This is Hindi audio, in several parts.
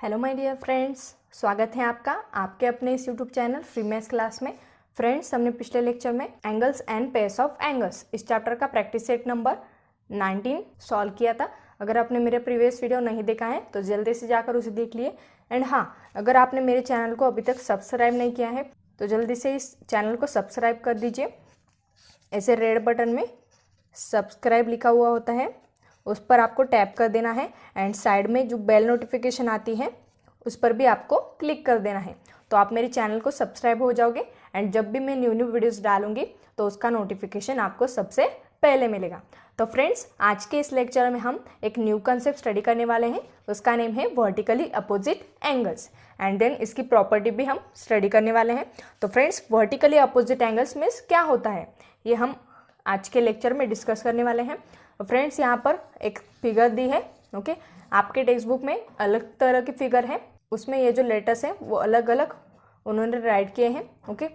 हेलो माय डियर फ्रेंड्स, स्वागत है आपका आपके अपने इस YouTube channel free maths class में। फ्रेंड्स, हमने पिछले लेक्चर में angles and pairs of angles इस चैप्टर का प्रैक्टिस सेट नंबर 19 सॉल्व किया था। अगर आपने मेरे प्रीवियस वीडियो नहीं देखा है तो जल्दी से जाकर उसे देख लिए। एंड हाँ, अगर आपने मेरे चैनल को अभी तक सब्सक्राइब नहीं किया है तो जल्दी से इस चैनल को सब्सक्राइब कर दीजिए। ऐसे रेड बटन में सब्सक्राइब लिखा हुआ होता है, उस पर आपको टैप कर देना है एंड साइड में जो बेल नोटिफिकेशन आती है उस पर भी आपको क्लिक कर देना है। तो आप मेरे चैनल को सब्सक्राइब हो जाओगे एंड जब भी मैं न्यू वीडियोस डालूंगी तो उसका नोटिफिकेशन आपको सबसे पहले मिलेगा। तो फ्रेंड्स, आज के इस लेक्चर में हम एक न्यू कंसेप्ट स्टडी करने वाले हैं, उसका नेम है vertically opposite angles and then इसकी प्रॉपर्टी भी हम स्टडी करने वाले हैं। तो friends, vertically opposite angles means क्या होता है ये हम आज के लेक्चर में डिस्कस करने वाले हैं। फ्रेंड्स, यहाँ पर एक फिगर दी है। ओके, आपके टेक्स्ट बुक में अलग तरह की फिगर है, उसमें ये जो लेटर्स हैं वो अलग अलग उन्होंने राइट किए हैं। ओके,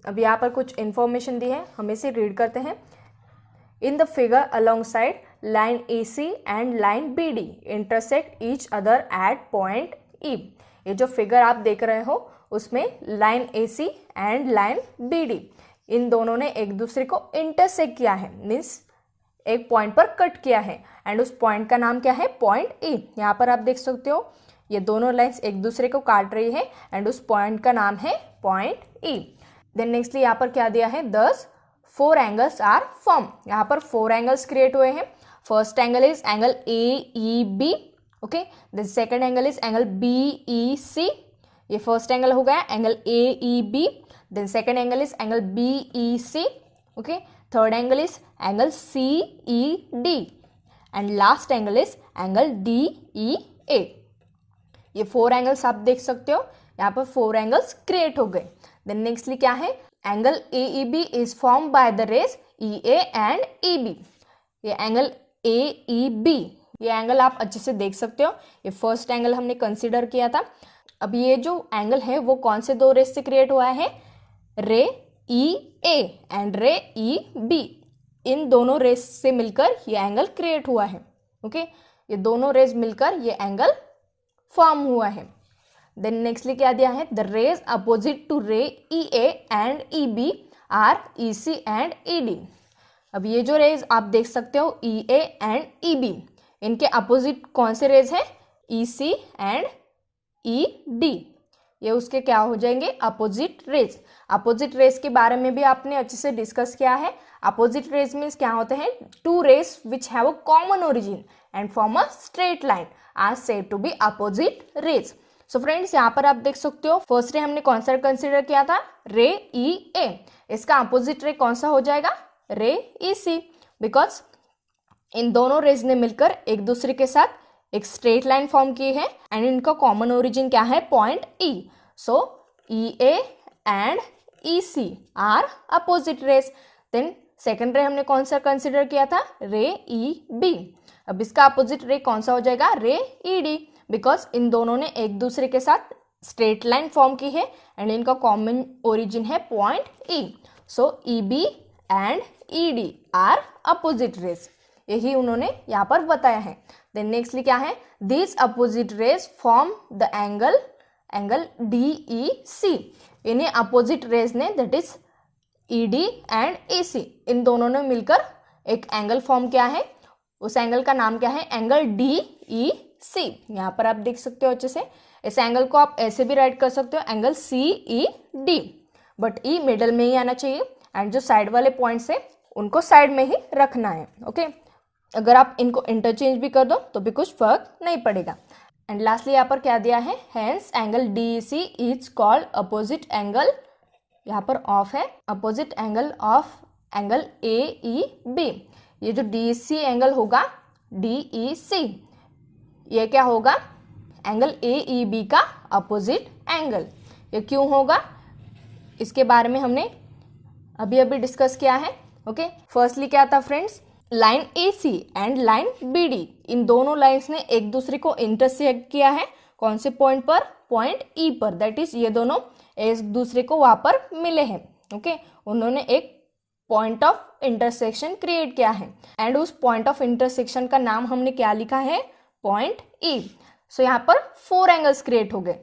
अब यहाँ पर कुछ इन्फॉर्मेशन दी है, हम इसे रीड करते हैं। इन the figure along side line AC and line BD intersect each other at point E। ये जो फिगर आप देख रहे हो उसमें line AC and line BD इन दोनों ने एक दूसरे को इंटरसेक्ट किया है, मीन्स एक पॉइंट पर कट किया है एंड उस पॉइंट का नाम क्या है? Point E। यहाँ पर आप देख सकते हो ये दोनों लाइंस एक दूसरे को काट रही है एंड उस पॉइंट का नाम है पॉइंट E। देन नेक्स्टली यहाँ पर क्या दिया है? दस 4 एंगल्स आर फॉर्म। यहाँ पर 4 एंगल्स क्रिएट हुए हैं। First angle is angle AEB। Okay, the second angle is angle BEC। ये फर्स्ट एंगल हो गया angle AEB। Then second angle is angle BEC। Okay, third angle is angle CED and last angle is angle DEA। ये 4 एंगल्स आप देख सकते हो, यहाँ पर 4 एंगल्स क्रिएट हो गए। देन नेक्स्टली क्या है? Angle AEB is form by the rays EA and EB। ये एंगल AEB, ये एंगल आप अच्छे से देख सकते हो, ये फर्स्ट एंगल हमने कंसीडर किया था। अब ये जो एंगल है वो कौन से दो रेज से क्रिएट हुआ है? रे EA एंड रे EB, इन दोनों रेज से मिलकर ये एंगल क्रिएट हुआ है। ओके, ये दोनों रेज मिलकर ये एंगल फॉर्म हुआ है। देन नेक्स्टली क्या दिया है? The rays opposite to ray EA and EB are EC and ED। अब ये जो रेज आप देख सकते हो EA एंड EB, इनके अपोजिट कौन से रेज है? EC and ED। ये उसके क्या हो जाएंगे? Opposite raise. अपोजिट रेज के बारे में भी आपने अच्छे से डिस्कस किया है। अपोजिट रेज मीन्स क्या होते हैं? Two rays which have a common origin and form a straight line are said to be opposite rays. So friends, यहाँ पर आप देख सकते हो फर्स्ट रे हमने कौन सा कंसिडर किया था? रे EA। इसका अपोजिट रे कौन सा हो जाएगा? रे EC, बिकॉज इन दोनों रेज ने मिलकर एक दूसरे के साथ एक स्ट्रेट लाइन फॉर्म की है एंड इनका कॉमन ओरिजिन क्या है? Point E। So EA and EC are opposite rays. Then second ray हमने कौन सा कंसिडर किया था? रे EB। अब इसका अपोजिट रे कौन सा हो जाएगा? रे ED, बिकॉज इन दोनों ने एक दूसरे के साथ स्ट्रेट लाइन फॉर्म की है एंड इनका कॉमन ओरिजिन है point E। So EB and ED are opposite rays, यही उन्होंने यहाँ पर बताया है। देन नेक्स्टली क्या है? This opposite raise form the angle DEC। इन्हें अपोजिट रेज ने that is ED and EC, इन दोनों ने मिलकर एक एंगल फॉर्म किया है। उस एंगल का नाम क्या है? Angle DEC। यहाँ पर आप देख सकते हो अच्छे से। इस एंगल को आप ऐसे भी राइट कर सकते हो, angle CED, but E middle में ही आना चाहिए एंड जो साइड वाले पॉइंट्स है उनको साइड में ही रखना है। ओके, अगर आप इनको इंटरचेंज भी कर दो तो भी कुछ फर्क नहीं पड़ेगा। एंड लास्टली यहाँ पर क्या दिया है? Hence angle DEC is called opposite angle, यहाँ पर ऑफ है, opposite angle of angle AEB। ये जो DEC एंगल होगा DEC, ये क्या होगा? एंगल AEB का अपोजिट एंगल। ये क्यों होगा इसके बारे में हमने अभी अभी डिस्कस किया है। ओके, फर्स्टली क्या था friends? Line AC and line BD, इन दोनों लाइंस ने एक दूसरे को इंटरसेक्ट किया है। कौन से पॉइंट पर? पॉइंट E पर, दैट इज ये दोनों एक दूसरे को वहां पर मिले हैं। ओके, उन्होंने एक पॉइंट ऑफ इंटरसेक्शन क्रिएट किया है एंड उस पॉइंट ऑफ इंटरसेक्शन का नाम हमने क्या लिखा है? Point E। सो यहाँ पर 4 एंगल्स क्रिएट हो गए।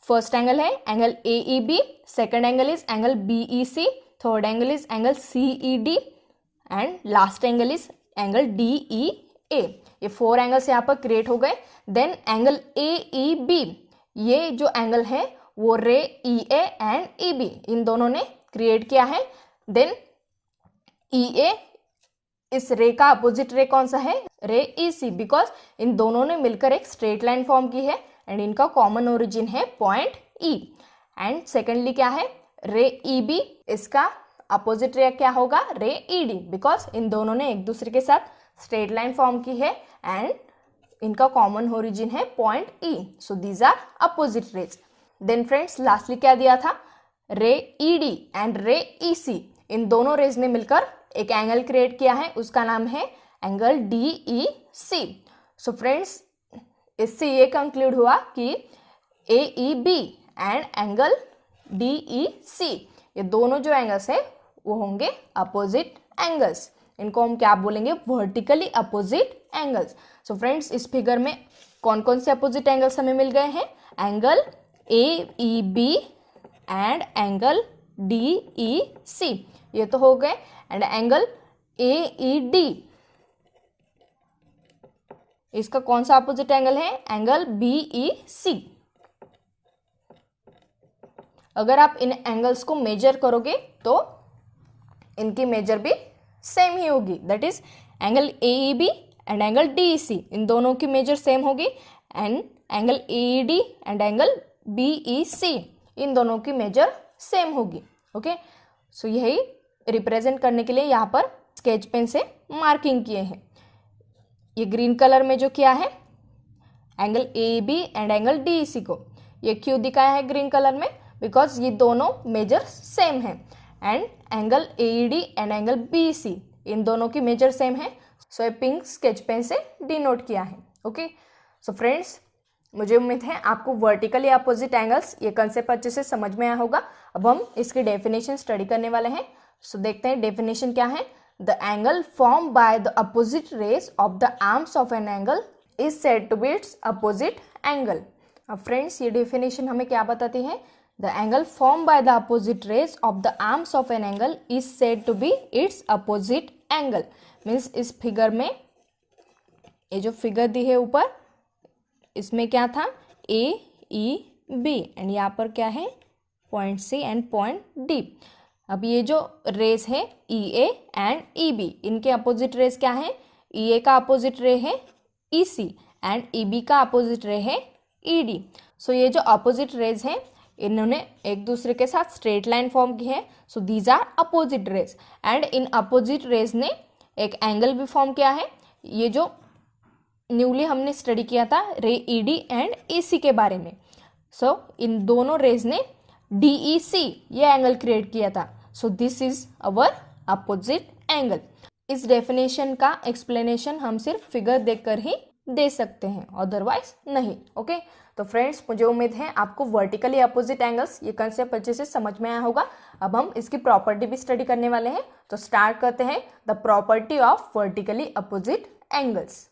फर्स्ट एंगल है angle AEB, second angle is angle BEC, third angle is angle CED and last angle is angle DEA। ये 4 एंगल्स यहाँ पर क्रिएट हो गए। देन एंगल AEB, ये जो एंगल है वो रे EA एंड EB इन दोनों ने क्रिएट किया है। देन EA, इस रे का अपोजिट रे कौन सा है? रे EC, बिकॉज इन दोनों ने मिलकर एक स्ट्रेट लाइन फॉर्म की है एंड इनका कॉमन ओरिजिन है पॉइंट E। एंड सेकेंडली क्या है? रे EB, इसका अपोजिट रे क्या होगा? रे ED, बिकॉज इन दोनों ने एक दूसरे के साथ स्ट्रेट लाइन फॉर्म की है एंड इनका कॉमन ओरिजिन है point E। So these are opposite rays. Then friends lastly क्या दिया था? Ray ED and ray EC, इन दोनों रेज ने मिलकर एक एंगल क्रिएट किया है, उसका नाम है एंगल DEC। सो फ्रेंड्स इससे ये कंक्लूड हुआ कि AEB एंड एंगल DEC, ये दोनों जो एंगल्स है वो होंगे अपोजिट एंगल्स। इनको हम क्या बोलेंगे? Vertically opposite angles. So friends इस फिगर में कौन कौन से अपोजिट एंगल्स हमें मिल गए हैं? Angle AEB and angle DEC, ये तो हो गए। एंड एंगल AED, इसका कौन सा अपोजिट एंगल है? Angle BEC। अगर आप इन एंगल्स को मेजर करोगे तो इनकी मेजर भी सेम ही होगी, that is angle AEB and angle DEC, इन दोनों की मेजर सेम होगी। And angle AED and angle BEC, इन दोनों की मेजर सेम होगी। ओके, सो यही रिप्रेजेंट करने के लिए यहाँ पर स्केच पेन से मार्किंग किए हैं। ये ग्रीन कलर में जो किया है angle AEB and angle DEC को, ये क्यों दिखाया है ग्रीन कलर में? बिकॉज ये दोनों मेजर सेम है and angle AED and angle BEC, इन दोनों की मेजर सेम है। सो ये पिंक स्केच पेन से डिनोट किया है। ओके, सो फ्रेंड्स मुझे उम्मीद है आपको वर्टिकली अपोजिट एंगल्स ये कंसेप्ट अच्छे से समझ में आया होगा। अब हम इसकी डेफिनेशन स्टडी करने वाले हैं। सो देखते हैं डेफिनेशन क्या है। The angle form by the opposite rays of the arms of an angle is said to be its opposite angle. अब फ्रेंड्स ये डेफिनेशन हमें क्या बताती है? The angle form by the opposite rays of the arms of an angle is said to be its opposite angle. Means इस फिगर में, ये जो फिगर दी है ऊपर, इसमें क्या था? AEB एंड यहाँ पर क्या है? Point C and point D। अब ये जो रेस है EA एंड EB, इनके अपोजिट रेस क्या है? EA का अपोजिट रे है EC एंड EB का अपोजिट रे है ED। सो ये जो अपोजिट रेज है इन्होंने एक दूसरे के साथ स्ट्रेट लाइन फॉर्म की है। So these are opposite rays and इन अपोजिट रेज ने एक एंगल भी फॉर्म किया है। ये जो न्यूली हमने स्टडी किया था रे ED एंड AC के बारे में। सो इन दोनों रेज ने DEC ये एंगल क्रिएट किया था। So this is our opposite angle. इस डेफिनेशन का एक्सप्लेनेशन हम सिर्फ फिगर देखकर ही दे सकते हैं, अदरवाइज नहीं। ओके, तो फ्रेंड्स मुझे उम्मीद है आपको वर्टिकली अपोजिट एंगल्स ये कंसेप्ट अच्छे से समझ में आया होगा। अब हम इसकी प्रॉपर्टी भी स्टडी करने वाले हैं। तो स्टार्ट करते हैं the property of vertically opposite angles.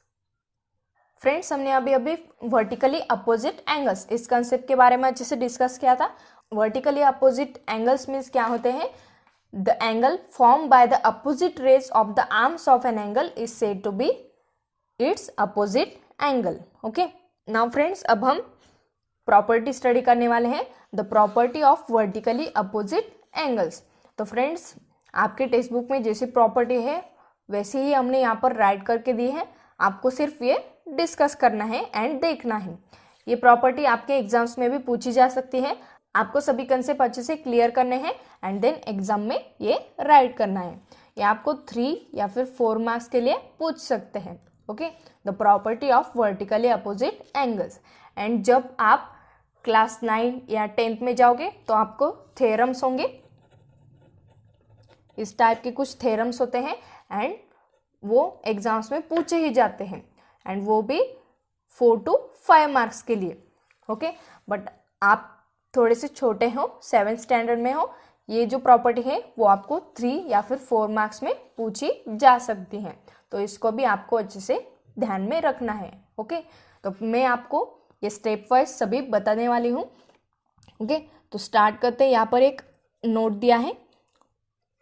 Friends हमने अभी वर्टिकली अपोजिट एंगल्स इस कंसेप्ट के बारे में अच्छे से डिस्कस किया था। वर्टिकली अपोजिट एंगल्स मीन्स क्या होते हैं? The angle form by the opposite rays of the arms of an angle is said to be its opposite angle. Okay, now friends अब हम प्रॉपर्टी स्टडी करने वाले हैं, the property of vertically opposite angles. तो फ्रेंड्स आपके टेक्स्ट बुक में जैसी प्रॉपर्टी है वैसे ही हमने यहाँ पर राइट करके दी है, आपको सिर्फ ये डिस्कस करना है एंड देखना है। ये प्रॉपर्टी आपके एग्जाम्स में भी पूछी जा सकती है। आपको सभी कंसेप्ट अच्छे से क्लियर करने हैं एंड देन एग्जाम में ये राइट करना है। ये आपको 3 या फिर 4 मार्क्स के लिए पूछ सकते हैं। Okay, the property of vertically opposite angles. And जब आप क्लास 9 या 10th में जाओगे तो आपको थ्योरम्स होंगे, इस टाइप के कुछ थ्योरम्स होते हैं एंड वो एग्जाम्स में पूछे ही जाते हैं एंड वो भी 4 to 5 मार्क्स के लिए। ओके, बट आप थोड़े से छोटे हो, 7th स्टैंडर्ड में हो, ये जो प्रॉपर्टी है वो आपको 3 या फिर 4 मार्क्स में पूछी जा सकती है। तो इसको भी आपको अच्छे से ध्यान में रखना है। ओके, तो मैं आपको ये स्टेप वाइज सभी बताने वाली हूँ। ओके, तो स्टार्ट करते हैं। यहाँ पर एक नोट दिया है,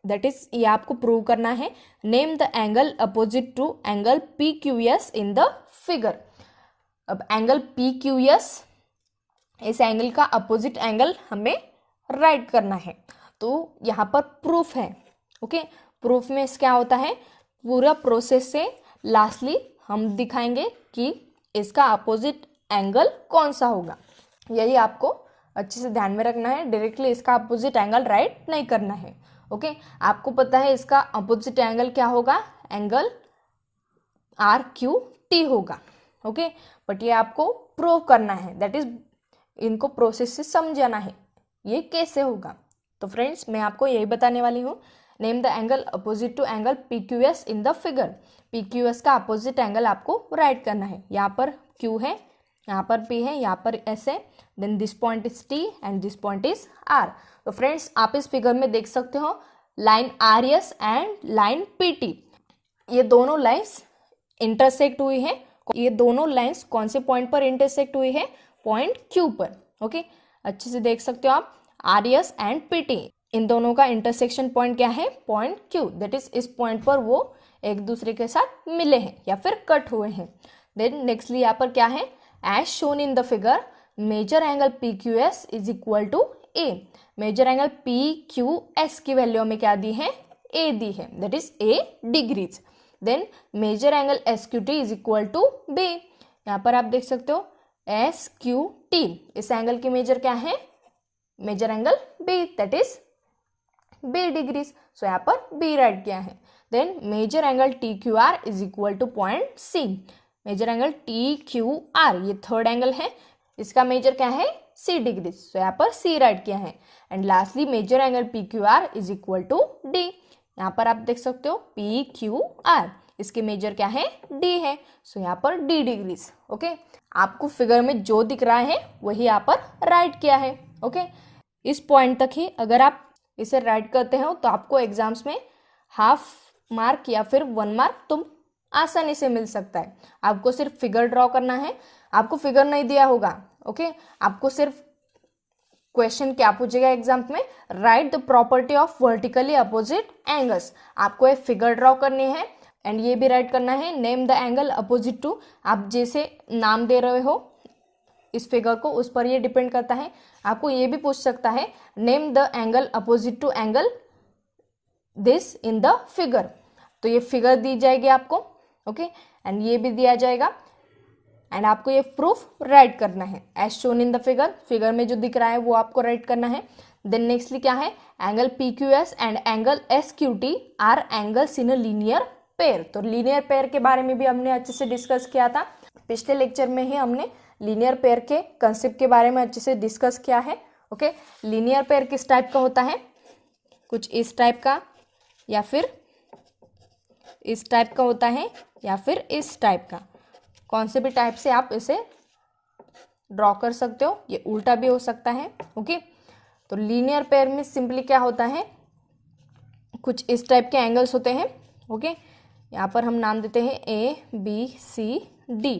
दैट इज ये आपको प्रूव करना है। Name the angle opposite to angle P Q S in the figure. अब एंगल पी क्यू एस, इस एंगल का अपोजिट एंगल हमें राइट करना है। तो यहाँ पर प्रूफ है। ओके, प्रूफ में क्या होता है, पूरा प्रोसेस से लास्टली हम दिखाएंगे कि इसका अपोजिट एंगल कौन सा होगा। यही आपको अच्छे से ध्यान में रखना है, डायरेक्टली इसका अपोजिट एंगल राइट नहीं करना है। ओके, आपको पता है इसका अपोजिट एंगल क्या होगा, एंगल आर क्यू टी होगा। ओके, बट ये आपको प्रूव करना है, दैट इज इनको प्रोसेस से समझाना है ये कैसे होगा। तो फ्रेंड्स, मैं आपको यही बताने वाली हूँ। Name the angle opposite to angle P Q S in the figure. P Q S का अपोजिट एंगल आपको राइट करना है। यहाँ पर Q है, यहाँ पर P है, यहाँ पर S है, then this point is T and this point is R। तो फ्रेंड्स, आप इस फिगर में देख सकते हो line RS and line PT, ये दोनों लाइन्स इंटरसेक्ट हुई है। ये दोनों लाइन्स कौन से पॉइंट पर इंटरसेक्ट हुई है, पॉइंट Q पर। ओके, अच्छे से देख सकते हो आप, RS एंड PT, इन दोनों का इंटरसेक्शन पॉइंट क्या है, पॉइंट Q। दैट इज इस पॉइंट पर वो एक दूसरे के साथ मिले हैं या फिर कट हुए हैं। देन नेक्स्टली यहाँ पर क्या है, as shown in the figure measure angle PQS is equal to A। Measure angle PQS की वैल्यू में क्या दी है, A दी है, that is A degrees. Then measure angle SQT is equal to B। यहाँ पर आप देख सकते हो SQT, इस एंगल की मेजर क्या है, measure angle B, that is B degrees. So यहाँ पर B राइट किया है। Then measure angle TQR is equal to point C। Measure angle TQR ये थर्ड एंगल है, इसका मेजर क्या है, C डिग्रीज। सो यहाँ पर C राइट किया है। And lastly measure angle PQR is equal to D। यहाँ पर आप देख सकते हो PQR, इसके मेजर क्या है, D है। सो यहाँ पर D डिग्रीज। ओके, आपको फिगर में जो दिख रहा है वही यहाँ पर राइट किया है। ओके, इस पॉइंट तक ही अगर आप इसे राइट करते हो तो आपको एग्जाम्स में हाफ मार्क या फिर 1 मार्क तुम आसानी से मिल सकता है। आपको सिर्फ फिगर ड्रॉ करना है, आपको फिगर नहीं दिया होगा। ओके, आपको सिर्फ क्वेश्चन क्या पूछेगा एग्जाम में, right the property of vertically opposite angles. आपको एक फिगर ड्रॉ करनी है एंड ये भी राइट करना है, name the angle opposite to. आप जैसे नाम दे रहे हो इस फिगर को, उस पर ये डिपेंड करता है। आपको ये भी पूछ सकता है, name the angle opposite to angle this in the figure. तो ये फिगर दी जाएगी आपको। ओके, एंड ये भी दिया जाएगा एंड आपको ये प्रूफ राइट करना है as shown in the figure. Figure में जो दिख रहा है वो आपको राइट करना है। देन नेक्स्टली क्या है, angle PQS and angle SQT are angles in a linear pair. तो लीनियर पेयर के बारे में भी हमने अच्छे से डिस्कस किया था। पिछले लेक्चर में ही हमने लीनियर पेयर के कंसेप्ट के बारे में अच्छे से डिस्कस किया है। ओके, लीनियर पेयर किस टाइप का होता है, कुछ इस टाइप का या फिर इस टाइप का होता है या फिर इस टाइप का, कौन से भी टाइप से आप इसे ड्रॉ कर सकते हो। ये उल्टा भी हो सकता है। ओके, तो लीनियर पेयर में सिंपली क्या होता है, कुछ इस टाइप के एंगल्स होते हैं। ओके, यहाँ पर हम नाम देते हैं ABCD।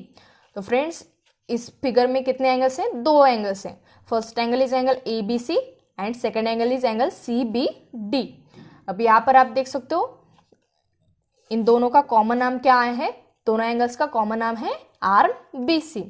तो फ्रेंड्स, इस फिगर में कितने एंगल्स हैं, 2 एंगल्स हैं। First angle is angle ABC and second angle is angle CBD। अब यहाँ पर आप देख सकते हो इन दोनों का कॉमन नाम क्या आया है, दोनों एंगल्स का कॉमन नाम है RBC।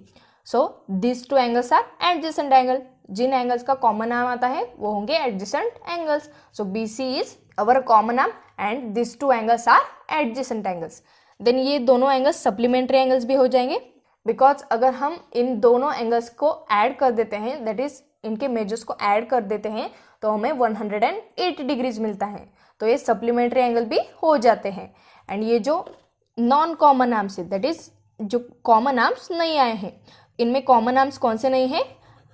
So this 2 angles are adjacent angle. जिन एंगल्स का कॉमन नाम आता है वो होंगे adjacent angles. So BC is our common नाम and this 2 angles are adjacent angles. Then ये दोनों एंगल्स सप्लीमेंट्री एंगल्स भी हो जाएंगे, बिकॉज अगर हम इन दोनों एंगल्स को ऐड कर देते हैं, दैट इज इनके मेजर्स को ऐड कर देते हैं, तो हमें 180 डिग्रीज मिलता है। तो ये सप्लीमेंट्री एंगल भी हो जाते हैं। एंड ये जो नॉन कॉमन आर्म्स है, दैट इज जो कॉमन आर्म्स नहीं आए हैं, इनमें कॉमन आर्म्स कौन से नहीं है,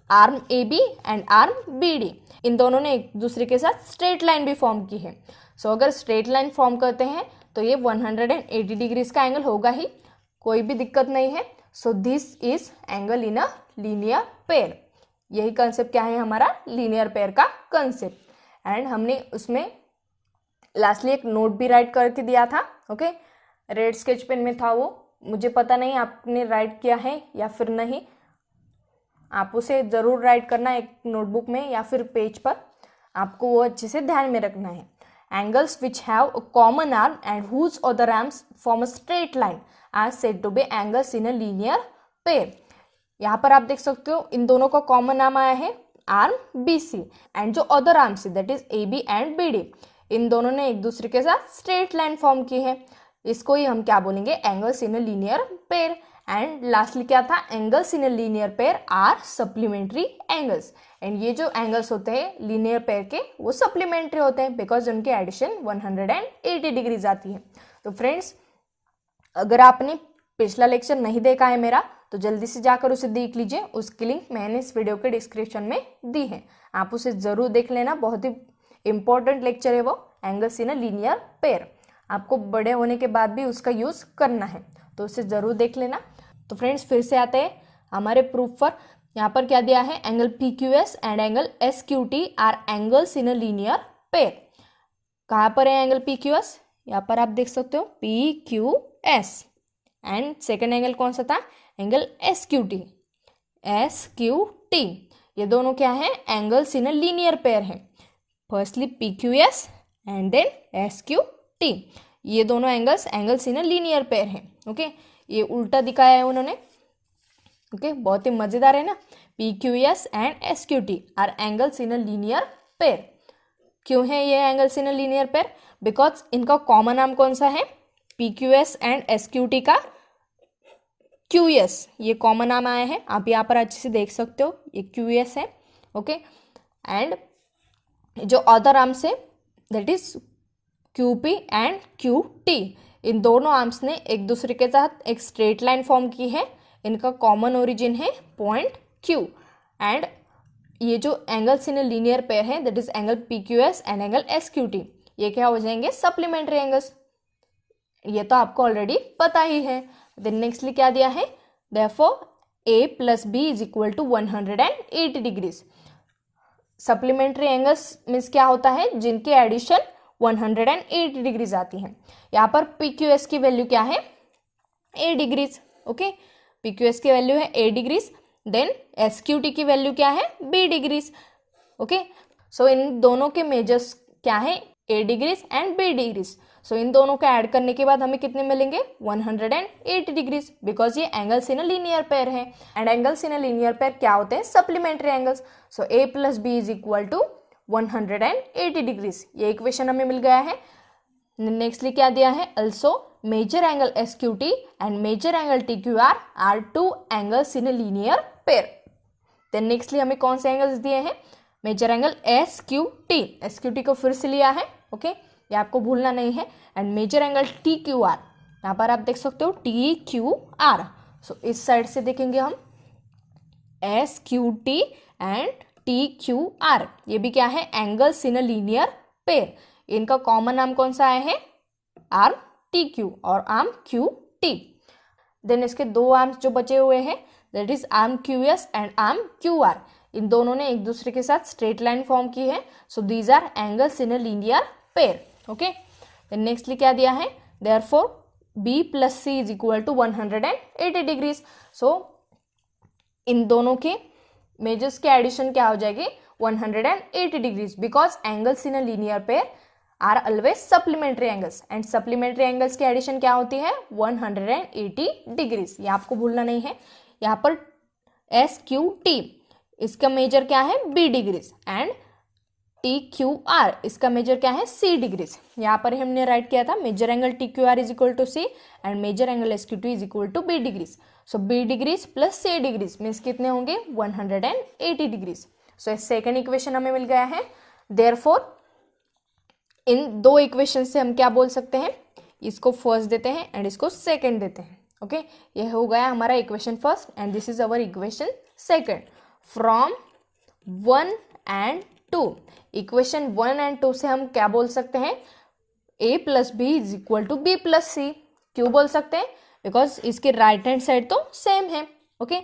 arm AB and arm BD। इन दोनों ने एक दूसरे के साथ स्ट्रेट लाइन भी फॉर्म की है। सो अगर स्ट्रेट लाइन फॉर्म करते हैं तो ये 180 डिग्रीज का एंगल होगा ही, कोई भी दिक्कत नहीं है। So this is angle in a linear pair. यही कंसेप्ट क्या है हमारा, लीनियर पेयर का कंसेप्ट। एंड हमने उसमें लास्टली एक नोट भी राइट करके दिया था। ओके, रेड स्केच पेन में था वो, मुझे पता नहीं आपने राइट किया है या फिर नहीं। आप उसे ज़रूर राइट करना एक नोटबुक में या फिर पेज पर, आपको वो अच्छे से ध्यान में रखना है। Angles which have a common arm and whose other arms form a straight line are said to be angles in a linear pair. यहाँ पर आप देख सकते हो इन दोनों का कॉमन नाम आया है आर्म BC, एंड जो other arms that is AB and BD, इन दोनों ने एक दूसरे के साथ स्ट्रेट लाइन फॉर्म की है। इसको ही हम क्या बोलेंगे, angles in a linear pair. And lastly क्या था, angles in a linear pair are supplementary angles. And ये जो एंगल्स होते हैं लीनियर पेयर के वो सप्लीमेंट्री होते हैं बिकॉज उनकी एडिशन 180 डिग्रीज आती है। तो फ्रेंड्स, अगर आपने पिछला लेक्चर नहीं देखा है मेरा तो जल्दी से जाकर उसे देख लीजिए, उसकी लिंक मैंने इस वीडियो के डिस्क्रिप्शन में दी है, आप उसे जरूर देख लेना। बहुत ही इंपॉर्टेंट लेक्चर है वो, angles in a linear pair. आपको बड़े होने के बाद भी उसका यूज करना है तो उसे जरूर देख लेना। तो फ्रेंड्स, फिर से आते हैं हमारे प्रूफ पर। यहाँ पर क्या दिया है, angle PQS and angle SQT are angles in a linear pair. कहाँ पर है एंगल PQS, यहाँ पर आप देख सकते हो PQS, एंड सेकेंड एंगल कौन सा था, एंगल SQT। ये दोनों क्या है, angles in a linear pair है। Firstly PQS and then SQT, ये दोनों angles in a linear pair है। ओके, ये उल्टा दिखाया है उन्होंने। ओके, बहुत ही मजेदार है ना। PQS and SQT are angles in a linear pair. क्यों है ये angles in a linear pair, because इनका कॉमन नाम कौन सा है, PQS एंड SQT का QS, ये कॉमन नाम आया है, आप यहाँ पर अच्छे से देख सकते हो, ये QS है। ओके, एंड जो अदर आर्म्स है that is QP and QT, इन दोनों आर्म्स ने एक दूसरे के साथ एक स्ट्रेट लाइन फॉर्म की है। इनका कॉमन ओरिजिन है पॉइंट Q। एंड ये जो एंगल्स इन लीनियर पेयर है that is angle PQS and angle SQT, ये क्या हो जाएंगे, सप्लीमेंट्री एंगल्स। ये तो आपको ऑलरेडी पता ही है। देन नेक्स्टली क्या दिया है, therefore A + B = 180 degrees. Supplementary angles means क्या होता है, जिनकी एडिशन 180 डिग्रीज आती है। यहाँ पर PQS की वैल्यू क्या है, A डिग्रीज। ओके, PQS की वैल्यू है A डिग्रीज, देन SQT की वैल्यू क्या है, B डिग्रीज। ओके, सो इन दोनों के मेजर्स क्या है, A degrees and B degrees. So इन दोनों को ऐड करने के बाद हमें कितने मिलेंगे, 180 डिग्रीज, बिकॉज ये angles in a linear pair है। And angles in a linear pair क्या होते हैं, supplementary angles. So A + B = 180 degrees, ये इक्वेशन हमें मिल गया है। नेक्स्टली क्या दिया है, also measure angle SQT and measure angle TQR are 2 angles in a linear pair. Then nextly हमें कौन से एंगल्स दिए हैं, मेजर एंगल SQT को फिर से लिया है। ओके, ये आपको भूलना नहीं है। एंड मेजर एंगल TQR, यहाँ पर आप देख सकते हो TQR। सो इस साइड से देखेंगे हम SQT एंड TQR, ये भी क्या है, angles in a linear pair. इनका कॉमन नाम कौन सा आया है, आर्म TQ और आर्म QT। देन इसके दो आर्म्स जो बचे हुए हैं that is arm QS and arm QR, इन दोनों ने एक दूसरे के साथ स्ट्रेट लाइन फॉर्म की है। So these are angles in a linear pair. Okay, then nextly क्या दिया है, therefore B + C = 180 degrees. So इन दोनों के मेजर्स के एडिशन क्या हो जाएगी, 180 degrees, because angles in a linear pair are always supplementary angles. And supplementary angles की एडिशन क्या होती है, 180 डिग्रीज, ये आपको भूलना नहीं है। यहाँ पर SQT, इसका मेजर क्या है, B डिग्रीज, एंड TQR, इसका मेजर क्या है, C डिग्रीज। यहाँ पर हमने राइट किया था measure angle TQR = C and measure angle SQT = B degrees. So B degrees + C degrees means कितने होंगे, 180 डिग्रीज। सो सेकेंड इक्वेशन हमें मिल गया है। देयरफॉर इन दो इक्वेशन से हम क्या बोल सकते हैं, इसको फर्स्ट देते हैं एंड इसको सेकेंड देते हैं। ओके, ये हो गया हमारा equation first and this is our equation second. From 1 and 2, equation 1 and 2 से हम क्या बोल सकते हैं, A + B = B + C। क्यों बोल सकते हैं, बिकॉज इसके राइट हैंड साइड तो सेम है। ओके,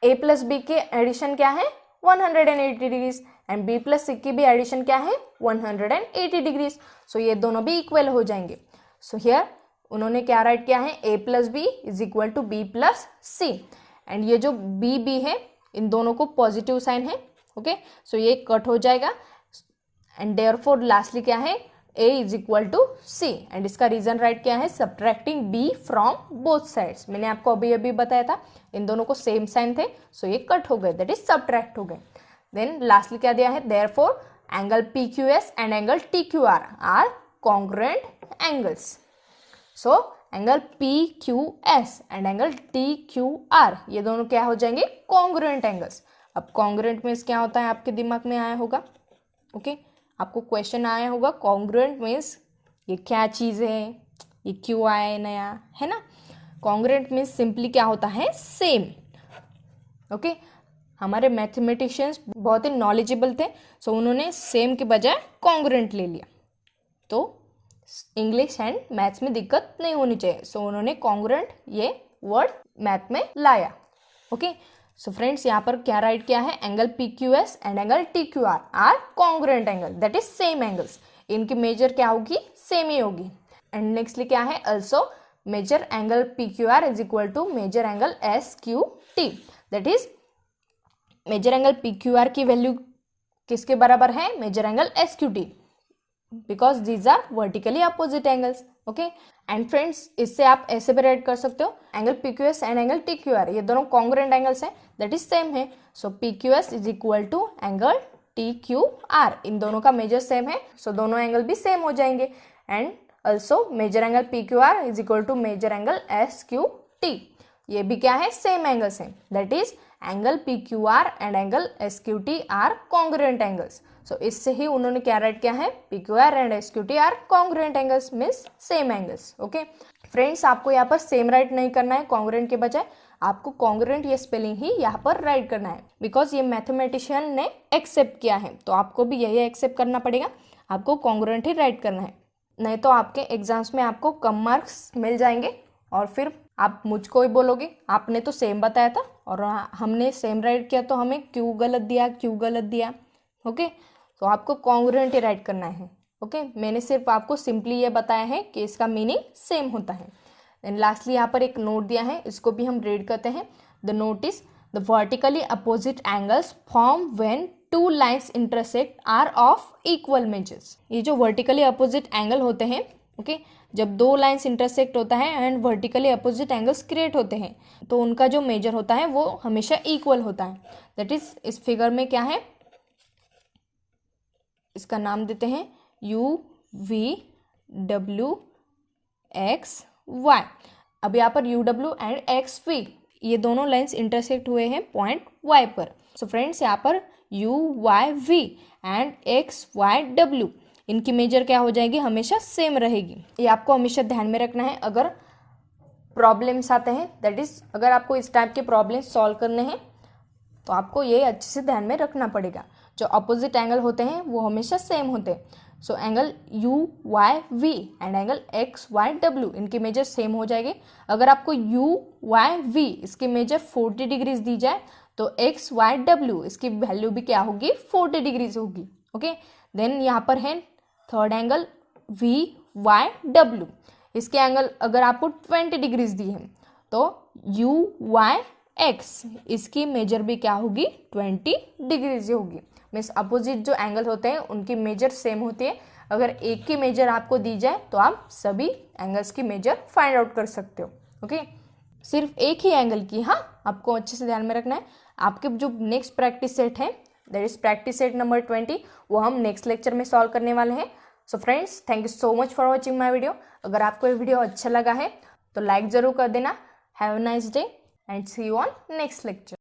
A + B के एडिशन क्या है, 180 डिग्रीज, एंड B + C की भी एडिशन क्या है, 180 डिग्रीज। सो ये दोनों भी इक्वल हो जाएंगे। सो हियर उन्होंने क्या राइट किया है, A + B = B + C, and ये जो B है इन दोनों को पॉजिटिव साइन है, ओके, सो ये कट हो जाएगा एंड देयरफॉर लास्टली क्या है, a is equal to c and इसका रीजन राइट क्या है, subtracting b from both sides. मैंने आपको अभी अभी बताया था इन दोनों को सेम साइन थे, सो ये कट हो गए, दैट इज सब्ट्रैक्ट हो गए। देन लास्टली क्या दिया है, therefore angle PQS and angle TQR are congruent angles. So angle PQS and angle TQR ये दोनों क्या हो जाएंगे, कॉन्ग्रुएंट एंगल्स। अब कॉन्ग्रुएंट मीन्स क्या होता है, आपके दिमाग में आया होगा, ओके, आपको क्वेश्चन आया होगा कॉन्ग्रुएंट मीन्स ये क्या चीज़ है, ये क्यों आया है नया, है ना। कॉन्ग्रुएंट मीन्स सिंपली क्या होता है, सेम, ओके। हमारे मैथमेटिशियंस बहुत ही नॉलेजेबल थे, सो उन्होंने सेम के बजाय कॉन्ग्रुएंट ले लिया, तो इंग्लिश एंड मैथ्स में दिक्कत नहीं होनी चाहिए, सो उन्होंने कॉन्ग्रुएंट ये वर्ड मैथ में लाया, ओके। सो फ्रेंड्स यहाँ पर क्या राइट किया है, angle PQS and angle TQR are congruent angle, that is same angles. इनकी मेजर क्या होगी, सेम ही होगी। एंड नेक्स्टली क्या है, also measure angle PQR is equal to measure angle SQT, that is measure angle PQR की वैल्यू किसके बराबर है, measure angle SQT, because these are vertically opposite angles, okay. And friends इससे आप ऐसे भी राइट कर सकते हो, angle PQS and angle TQR ये दोनों कॉन्ग्रुएंट एंगल्स हैं, दैट इज सेम है, so PQS is equal to angle TQR, इन दोनों का मेजर सेम है, सो दोनों एंगल भी सेम हो जाएंगे। And also measure angle PQR is equal to measure angle SQT, ये भी क्या है, सेम एंगल्स हैं, that is angle PQR and angle SQT are congruent angles. So इससे ही उन्होंने क्या राइट किया है, PQR and SQT are congruent angles means same angles, okay. Friends आपको यहाँ पर सेम राइट नहीं करना है कॉन्ग्रुएंट के बजाय, आपको कॉन्ग्रुएंट ये स्पेलिंग ही यहाँ पर राइट करना है, बिकॉज ये मैथमेटिशियन ने एक्सेप्ट किया है, तो आपको भी यही एक्सेप्ट करना पड़ेगा, आपको कॉन्ग्रुएंट ही राइट करना है, नहीं तो आपके एग्जाम्स में आपको कम मार्क्स मिल जाएंगे और फिर आप मुझको ही बोलोगे आपने तो सेम बताया था और हमने सेम राइट किया, तो हमें क्यों गलत दिया, ओके। तो आपको कॉन्ग्रुएंट ही राइट करना है, ओके। मैंने सिर्फ आपको सिंपली ये बताया है कि इसका मीनिंग सेम होता है। एंड लास्टली यहाँ पर एक नोट दिया है, इसको भी हम रीड करते हैं। The note is the vertically opposite angles form when two lines intersect are of equal measures. ये जो वर्टिकली अपोजिट एंगल होते हैं, ओके, जब दो लाइन्स इंटरसेक्ट होता है and vertically opposite angles create होते हैं, तो उनका जो मेजर होता है वो हमेशा इक्वल होता है, दैट इज इस फिगर में क्या है, इसका नाम देते हैं UVWXY। अब यहाँ पर UW एंड XV ये दोनों लाइन्स इंटरसेक्ट हुए हैं पॉइंट Y पर। सो फ्रेंड्स यहाँ पर UYV एंड XYW इनकी मेजर क्या हो जाएगी, हमेशा सेम रहेगी। ये आपको हमेशा ध्यान में रखना है अगर प्रॉब्लम्स आते हैं, दैट इज अगर आपको इस टाइप के प्रॉब्लम्स सॉल्व करने हैं तो आपको ये अच्छे से ध्यान में रखना पड़ेगा। जो अपोजिट एंगल होते हैं वो हमेशा सेम होते हैं, so angle UYV and angle XYW इनकी मेजर सेम हो जाएगी। अगर आपको UYV इसकी मेजर 40 डिग्रीज दी जाए तो XYW इसकी वैल्यू भी क्या होगी, 40 डिग्रीज होगी, ओके। देन यहाँ पर है थर्ड एंगल VYW, इसके एंगल अगर आपको 20 डिग्रीज दी है तो UYX इसकी मेजर भी क्या होगी, 20 डिग्रीज होगी। मीन्स अपोजिट जो एंगल होते हैं उनकी मेजर सेम होती है। अगर एक की मेजर आपको दी जाए तो आप सभी एंगल्स की मेजर फाइंड आउट कर सकते हो, ओके। सिर्फ एक ही एंगल की, हाँ, आपको अच्छे से ध्यान में रखना है। आपके जो नेक्स्ट प्रैक्टिस सेट है, that is practice set number 20, वो हम नेक्स्ट लेक्चर में सॉल्व करने वाले हैं। So friends, thank you so much for watching my video. अगर आपको ये वीडियो अच्छा लगा है तो लाइक ज़रूर कर देना। Have a nice day and see you on next lecture.